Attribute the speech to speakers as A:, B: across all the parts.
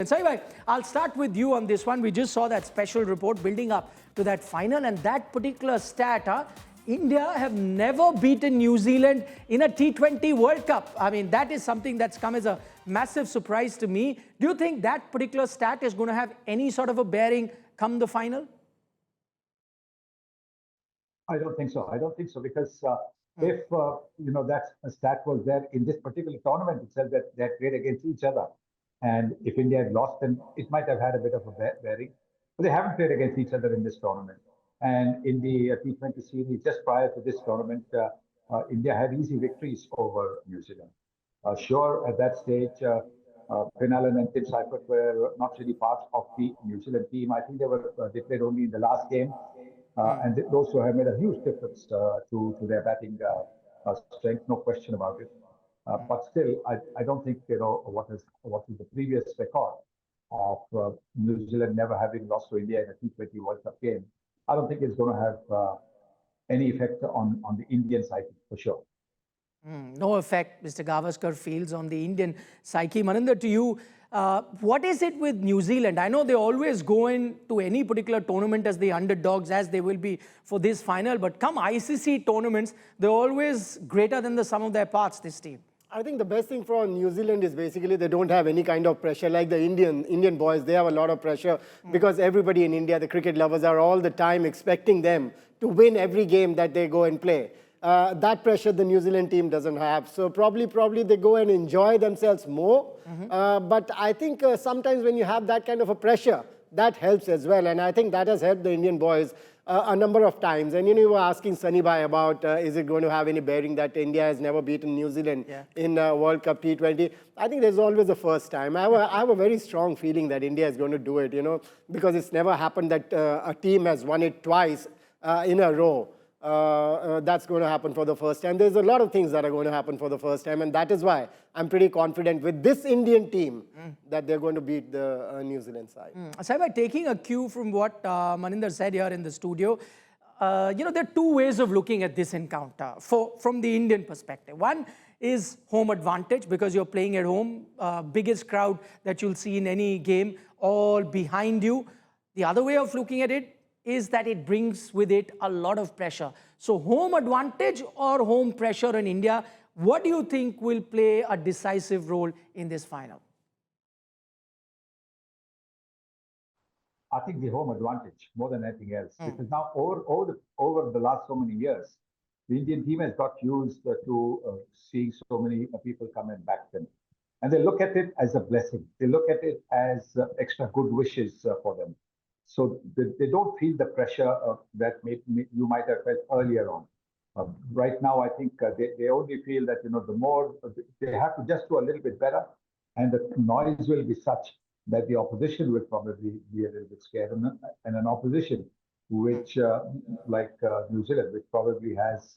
A: And Sai, I'll start with you on this one. We just saw that special report building up to that final, and that particular stat, India have never beaten New Zealand in a T20 World Cup. I mean, that is something that's come as a massive surprise to me. Do you think that particular stat is going to have any sort of a bearing come the final?
B: I don't think so. I don't think so because if that stat was there in this particular tournament itself, that they played against each other, and if India had lost, then it might have had a bit of a bearing. But they haven't played against each other in this tournament. And in the T20 series, just prior to this tournament, India had easy victories over New Zealand. Sure, at that stage, Pinnalan and Tim Seifert were not really part of the New Zealand team. I think they played only in the last game. And those who have made a huge difference to their batting strength, no question about it. But still, I don't think what is the previous record of New Zealand never having lost to India in a T20 World Cup game. I don't think it's going to have any effect on the Indian psyche for sure.
A: No effect, Mr. Gavaskar feels, on the Indian psyche. Maninder, to you, what is it with New Zealand? I know they always go into any particular tournament as the underdogs, as they will be for this final, but come ICC tournaments, they're always greater than the sum of their parts, this team.
C: I think the best thing for New Zealand is basically they don't have any kind of pressure like the Indian boys. They have a lot of pressure because everybody in India, the cricket lovers, are all the time expecting them to win every game that they go and play. That pressure the New Zealand team doesn't have. So probably they go and enjoy themselves more. But I think sometimes when you have that kind of a pressure, that helps as well. And I think that has helped the Indian boys a number of times. And you were asking Sunny Bhai about is it going to have any bearing that India has never beaten New Zealand in World Cup T20. I think there's always a first time. I have a very strong feeling that India is going to do it, because it's never happened that a team has won it twice in a row. That's going to happen for the first time. There's a lot of things that are going to happen for the first time, and that is why I'm pretty confident with this Indian team that they're going to beat the New Zealand side.
A: By taking a cue from what Maninder said here in the studio, there are two ways of looking at this encounter from the Indian perspective. One is home advantage because you're playing at home, biggest crowd that you'll see in any game, all behind you. The other way of looking at it is that it brings with it a lot of pressure. So home advantage or home pressure in India, what do you think will play a decisive role in this final?
B: I think the home advantage more than anything else. Because now over the last so many years, the Indian team has got used to seeing so many people come and back them. And they look at it as a blessing. They look at it as extra good wishes for them. So they don't feel the pressure that you might have felt earlier on. Right now, I think they only feel that, the more they have to just do a little bit better, and the noise will be such that the opposition will probably be a little bit scared. And an opposition which, like New Zealand, which probably has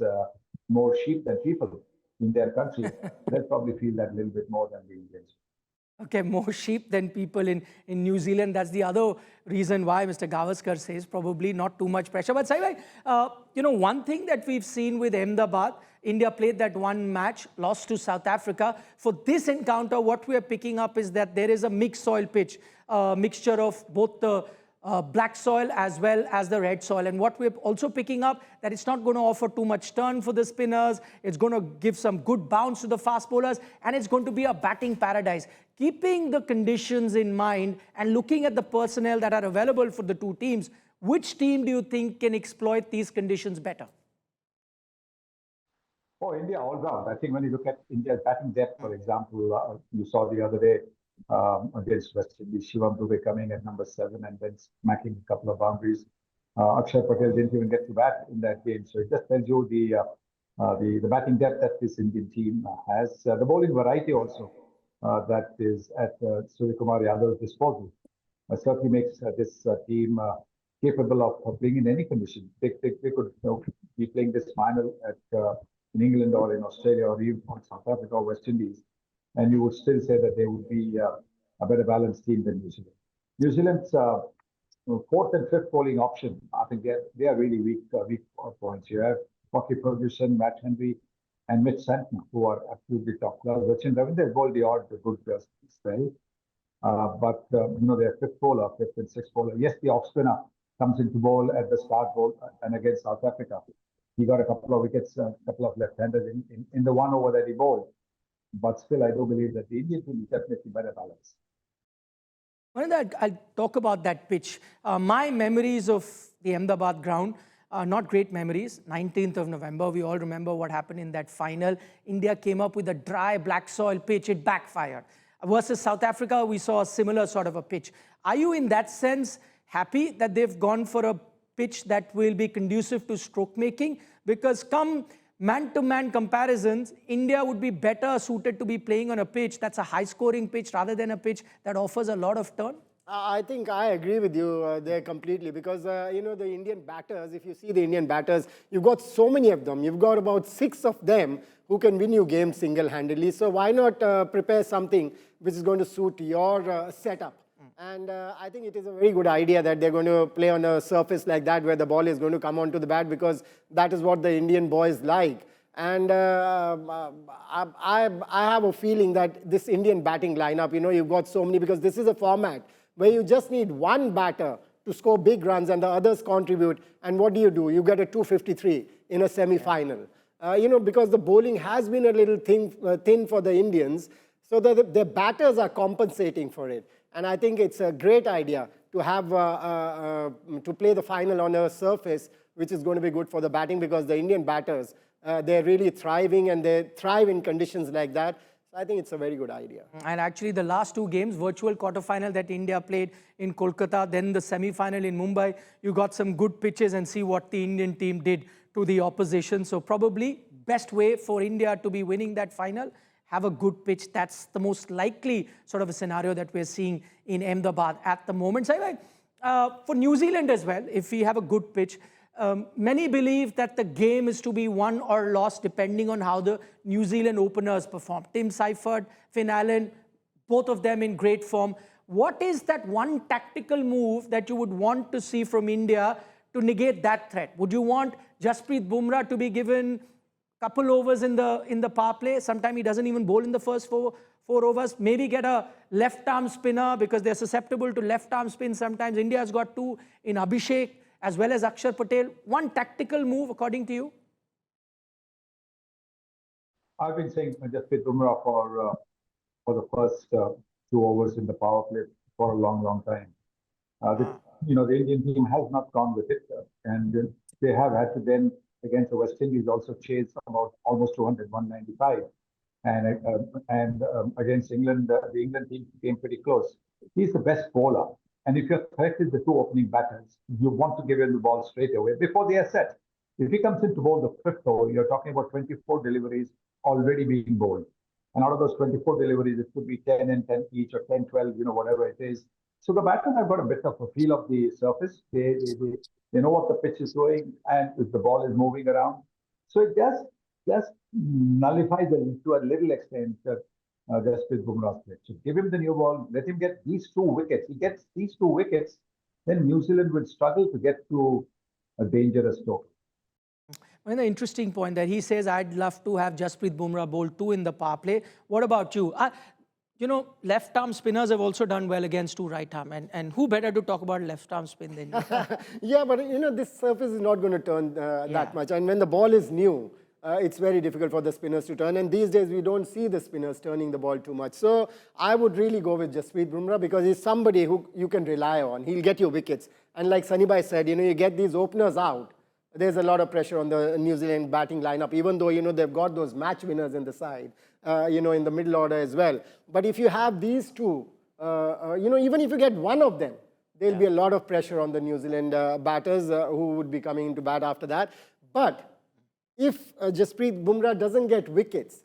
B: more sheep than people in their country, they'll probably feel that a little bit more than the Indians.
A: Okay, more sheep than people in New Zealand. That's the other reason why Mr. Gavaskar says probably not too much pressure. But Sai, one thing that we've seen with Ahmedabad, India played that one match, lost to South Africa. For this encounter, what we are picking up is that there is a mixed soil pitch, mixture of both the black soil as well as the red soil. And what we're also picking up, that it's not going to offer too much turn for the spinners. It's going to give some good bounce to the fast bowlers, and it's going to be a batting paradise. Keeping the conditions in mind and looking at the personnel that are available for the two teams, which team do you think can exploit these conditions better?
B: Oh, India all round. I think when you look at India's batting depth, for example, you saw the other day against West Indies, Shivam Dube coming at number 7 and then smacking a couple of boundaries. Akshar Patel didn't even get to bat in that game. So it just tells you the batting depth that this Indian team has. The bowling variety also that is at Surya Kumar Yadav's disposal certainly makes this team capable of playing in any condition. They could be playing this final in England or in Australia or even on South Africa or West Indies, and you would still say that they would be a better balanced team than New Zealand. New Zealand's fourth and fifth bowling option, I think they are really weak points. You have Rocky Ferguson, Matt Henry, and Mitch Santner, who are absolutely top class. Sachin Ravindra has bowled the odd good spell. Their fifth and sixth bowler. Yes, the off spinner comes into bowl at the start bowl and against South Africa. He got a couple of wickets, a couple of left-handers in the 1 over that he bowled. But still, I do believe that the Indian team is definitely better balanced.
A: I'll talk about that pitch. My memories of the Ahmedabad ground are not great memories. 19th of November, we all remember what happened in that final. India came up with a dry black soil pitch. It backfired. Versus South Africa, we saw a similar sort of a pitch. Are you, in that sense, happy that they've gone for a pitch that will be conducive to stroke making? Because come man-to-man comparisons, India would be better suited to be playing on a pitch that's a high-scoring pitch rather than a pitch that offers a lot of turn?
C: I think I agree with you there completely because, the Indian batters, if you see the Indian batters, you've got so many of them. You've got about 6 of them who can win you games single-handedly. So why not prepare something which is going to suit your setup? And I think it is a very good idea that they're going to play on a surface like that where the ball is going to come onto the bat because that is what the Indian boys like. And I have a feeling that this Indian batting lineup, you've got so many because this is a format where you just need one batter to score big runs and the others contribute. And what do? You get a 253 in a semi-final. Because the bowling has been a little thin for the Indians, so that the batters are compensating for it. And I think it's a great idea to have to play the final on a surface which is going to be good for the batting because the Indian batters, they're really thriving and they thrive in conditions like that. So I think it's a very good idea.
A: And actually the last 2 games, virtual quarterfinal that India played in Kolkata, then the semi-final in Mumbai, you got some good pitches and see what the Indian team did to the opposition. So probably best way for India to be winning that final, have a good pitch. That's the most likely sort of a scenario that we're seeing in Ahmedabad at the moment. So, for New Zealand as well, if we have a good pitch, many believe that the game is to be won or lost depending on how the New Zealand openers perform. Tim Seifert, Finn Allen, both of them in great form. What is that one tactical move that you would want to see from India to negate that threat? Would you want Jasprit Bumrah to be given couple overs in the power play? Sometimes he doesn't even bowl in the first four overs. Maybe get a left-arm spinner because they're susceptible to left-arm spin. Sometimes India has got 2 in Abhishek as well as Akshar Patel. One tactical move, according to you?
B: I've been saying Jasprit Bumrah for the first 2 overs in the power play for a long, long time. The Indian team has not gone with it, and they have had to then against the West Indies also chase about almost 200, 195. And against England, the England team came pretty close. He's the best bowler. And if your threat is the 2 opening batters, you want to give him the ball straight away before they are set. If he comes in to bowl the 5th over, you're talking about 24 deliveries already being bowled. And out of those 24 deliveries, it could be 10 and 10 each or 10, 12, whatever it is. So the batters have got a bit of a feel of the surface. They know what the pitch is doing and if the ball is moving around. So it just nullifies to a little extent Jasprit Bumrah's pitch. So give him the new ball, let him get these 2 wickets. He gets these 2 wickets, then New Zealand will struggle to get to a dangerous total.
A: One interesting point that he says, I'd love to have Jasprit Bumrah bowl 2 in the power play. What about you? Left-arm spinners have also done well against 2 right-arm. And who better to talk about left-arm spin than you?
C: Yeah, but this surface is not going to turn that much. And when the ball is new, it's very difficult for the spinners to turn. And these days, we don't see the spinners turning the ball too much. So I would really go with Jasprit Bumrah because he's somebody who you can rely on. He'll get you wickets. And like Sunny said, you get these openers out. There's a lot of pressure on the New Zealand batting lineup, even though, they've got those match winners in the side, in the middle order as well. But if you have these 2, even if you get one of them, there'll be a lot of pressure on the New Zealand batters who would be coming into bat after that. But if Jasprit Bumrah doesn't get wickets,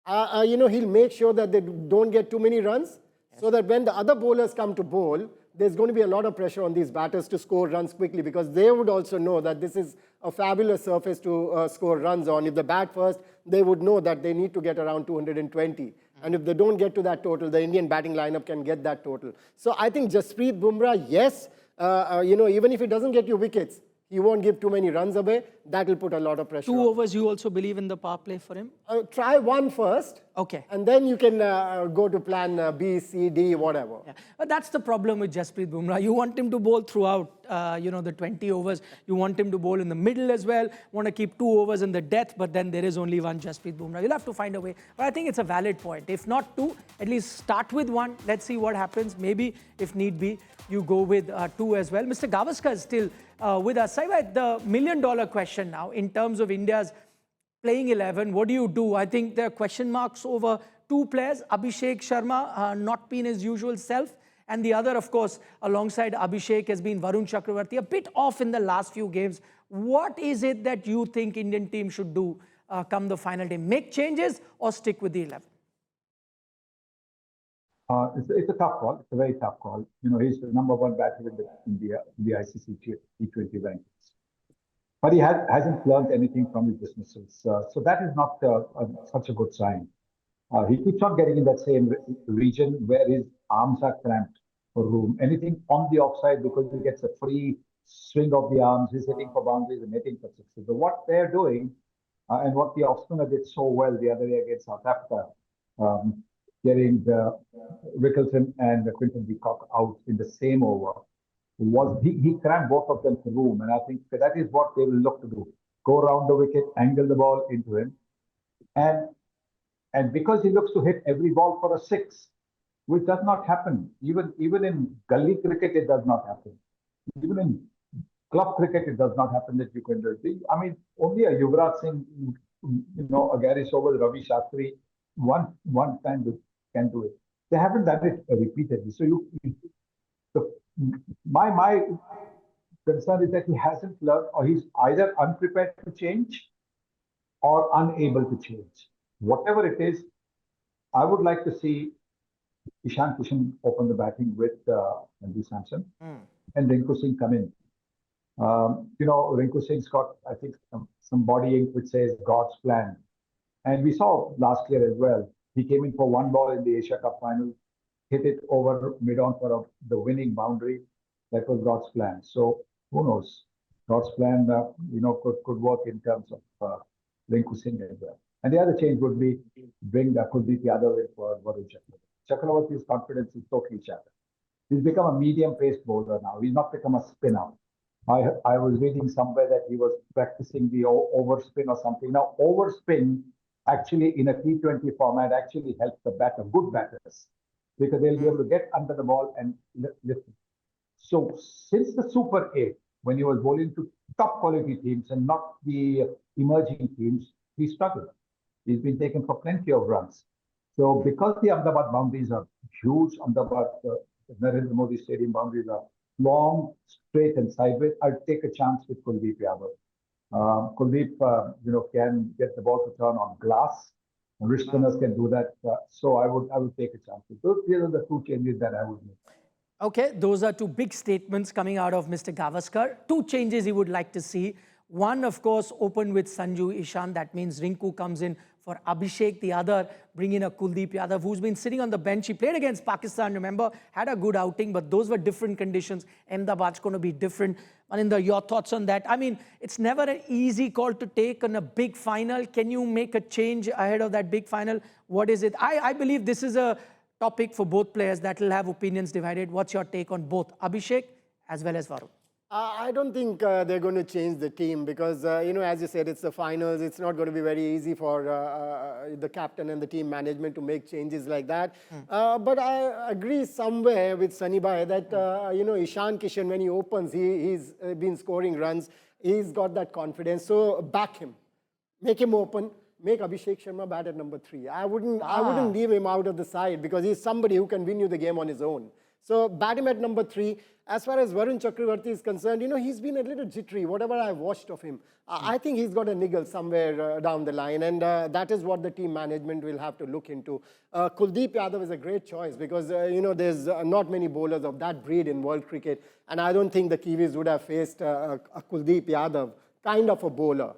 C: he'll make sure that they don't get too many runs so that when the other bowlers come to bowl, there's going to be a lot of pressure on these batters to score runs quickly because they would also know that this is a fabulous surface to score runs on. If they bat first, they would know that they need to get around 220. And if they don't get to that total, the Indian batting lineup can get that total. So I think Jasprit Bumrah, yes, even if he doesn't get you wickets, He won't give too many runs away. That will put a lot of pressure
A: 2
C: on him.
A: overs, you also believe in the power play for him?
C: Try one first.
A: Okay.
C: And then you can go to plan B, C, D, whatever.
A: Yeah. But that's the problem with Jasprit Bumrah. You want him to bowl throughout, the 20 overs. You want him to bowl in the middle as well. Want to keep 2 overs in the death, but then there is only one Jasprit Bumrah. You'll have to find a way. But I think it's a valid point. If not 2, at least start with 1. Let's see what happens. Maybe, if need be, you go with 2 as well. Mr. Gavaskar is still with us. Saibhai, the million-dollar question now in terms of India's playing 11, what do you do? I think there are question marks over 2 players. Abhishek Sharma not been his usual self. And the other, of course, alongside Abhishek has been Varun Chakaravarthy, a bit off in the last few games. What is it that you think Indian team should do come the final day? Make changes or stick with the 11?
B: It's a tough call. It's a very tough call. He's the #1 batter in the ICC T20 rankings. But he hasn't learned anything from his dismissals. So that is not such a good sign. He keeps on getting in that same region where his arms are cramped for room. Anything on the offside, because he gets a free swing of the arms, he's hitting for boundaries and hitting for sixes. So what they're doing, and what the off-spinner did so well the other day against South Africa, getting Rickleton and Quinton de Kock out in the same over, was he crammed both of them for room, and I think that is what they will look to do: go around the wicket, angle the ball into him, and because he looks to hit every ball for a 6, which does not happen. Even in gully cricket, it does not happen. Even in club cricket, it does not happen that you can do it. I mean, only a Yuvraj Singh, a Gary Sobel, Ravi Shastri, one time can do it. They haven't done it repeatedly. So my concern is that he hasn't learned, or he's either unprepared to change or unable to change. Whatever it is, I would like to see Ishan Kishan open the batting with Samson and Rinku Singh come in. Rinku Singh's got, I think, some body ink which says God's plan. And we saw last year as well. He came in for 1 ball in the Asia Cup final, hit it over mid-on for the winning boundary. That was God's plan. So who knows? God's plan, could work in terms of Rinku Singh as well. And the other change would be bring Kuldeep Yadav in for Varun Chakaravarthy. Chakaravarthy's confidence is totally shattered. He's become a medium-paced bowler now. He's not become a spinner. I was reading somewhere that he was practicing the overspin or something. Now, overspin actually in a T20 format actually helps the good batters, because they'll be able to get under the ball and lift it. So since the Super 8, when he was bowling to top quality teams and not the emerging teams, he struggled. He's been taken for plenty of runs. So because the Ahmedabad boundaries are huge, Ahmedabad, Narendra Modi Stadium boundaries are long, straight and sideways, I'd take a chance with Kuldeep Yadav. Kuldeep, can get the ball to turn on glass. Wrist spinners can do that. So I would take a chance. These are the 2 changes that I would make.
A: Okay, those are 2 big statements coming out of Mr. Gavaskar. 2 changes he would like to see. One, of course, open with Sanju, Ishan. That means Rinku comes in for Abhishek. The other, bring in a Kuldeep Yadav, who's been sitting on the bench. He played against Pakistan, remember, had a good outing, but those were different conditions. Ahmedabad's going to be different. Maninder, your thoughts on that? I mean, it's never an easy call to take on a big final. Can you make a change ahead of that big final? What is it? I believe this is a topic for both players that will have opinions divided. What's your take on both Abhishek as well as Varun?
C: I don't think they're going to change the team because, as you said, it's the finals. It's not going to be very easy for the captain and the team management to make changes like that. But I agree somewhere with Sunny Bhai that, Ishan Kishan, when he opens, he's been scoring runs. He's got that confidence. So back him. Make him open. Make Abhishek Sharma bat at #3. I wouldn't leave him out of the side because he's somebody who can win you the game on his own. So bat him at #3. As far as Varun Chakaravarthy is concerned, he's been a little jittery, whatever I've watched of him. I think he's got a niggle somewhere down the line, and that is what the team management will have to look into. Kuldeep Yadav is a great choice because, there's not many bowlers of that breed in world cricket, and I don't think the Kiwis would have faced a Kuldeep Yadav kind of a bowler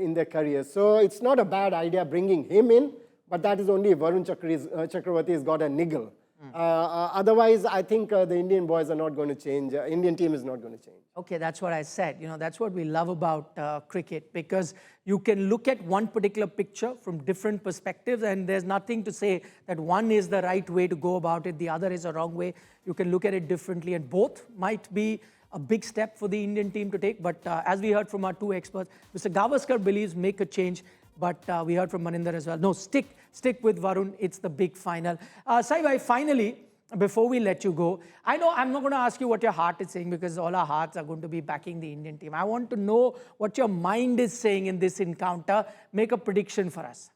C: in their career. So it's not a bad idea bringing him in, but that is only if Varun Chakaravarthy has got a niggle. Otherwise, I think the Indian boys are not going to change. Indian team is not going to change.
A: Okay, that's what I said. You know, that's what we love about cricket, because you can look at one particular picture from different perspectives, and there's nothing to say that one is the right way to go about it, the other is a wrong way. You can look at it differently, and both might be a big step for the Indian team to take. But as we heard from our two experts, Mr. Gavaskar believes make a change, but we heard from Maninder as well. No, stick with Varun. It's the big final. Sai, finally, before we let you go, I know I'm not going to ask you what your heart is saying, because all our hearts are going to be backing the Indian team. I want to know what your mind is saying in this encounter. Make a prediction for us.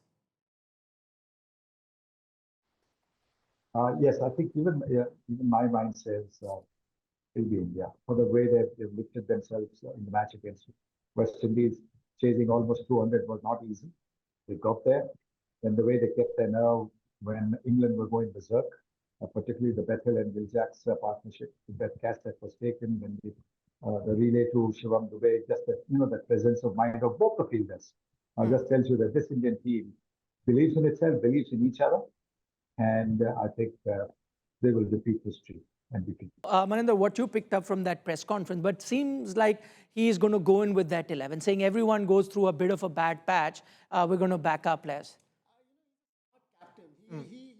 B: Yes, I think even my mind says it'll be India, for the way they've lifted themselves in the match against West Indies. Chasing almost 200 was not easy. They got there. And the way they kept their nerve when England were going berserk, particularly the Bethel and Wiljack's partnership, that catch that was taken, when the relay to Shivam Dubey, just that, that presence of mind of both the fielders, just tells you that this Indian team believes in itself, believes in each other, and I think they will repeat history and defeat.
A: Maninder, what you picked up from that press conference, but seems like he is going to go in with that 11, saying everyone goes through a bit of a bad patch. We're going to back our players.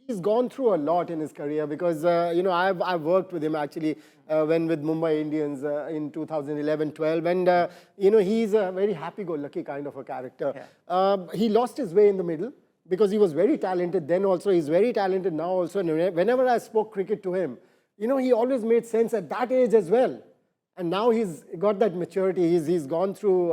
C: He's gone through a lot in his career, because I've worked with him actually when with Mumbai Indians in 2011-12, and he's a very happy-go-lucky kind of a character. Yeah. He lost his way in the middle, because he was very talented then also. He's very talented now also. And whenever I spoke cricket to him, he always made sense at that age as well. And now he's got that maturity. He's gone through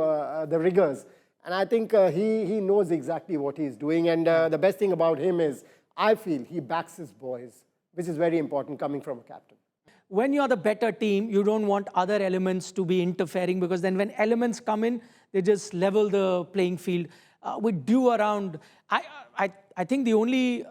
C: the rigors. And I think he knows exactly what he's doing. And the best thing about him is, I feel he backs his boys, which is very important coming from a captain.
A: When you're the better team, you don't want other elements to be interfering, because then when elements come in, they just level the playing field. With due around, I think the only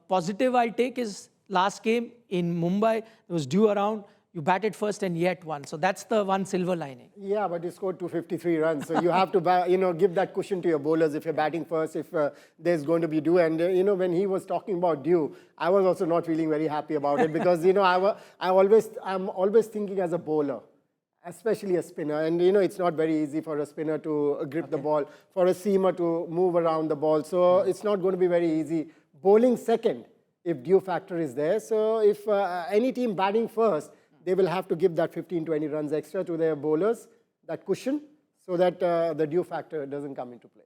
A: positive I'll take is last game in Mumbai, there was due around. You batted first and yet won. So that's the one silver lining.
C: Yeah, but you scored 253 runs. So you have to give that cushion to your bowlers if you're batting first, if there's going to be due. And, when he was talking about due, I was also not feeling very happy about it, because, I'm always thinking as a bowler, especially a spinner. And, it's not very easy for a spinner to grip the ball, for a seamer to move around the ball. So it's not going to be very easy. Bowling second, if due factor is there. So if any team batting first, they will have to give that 15-20 runs extra to their bowlers, that cushion, so that the due factor doesn't come into play.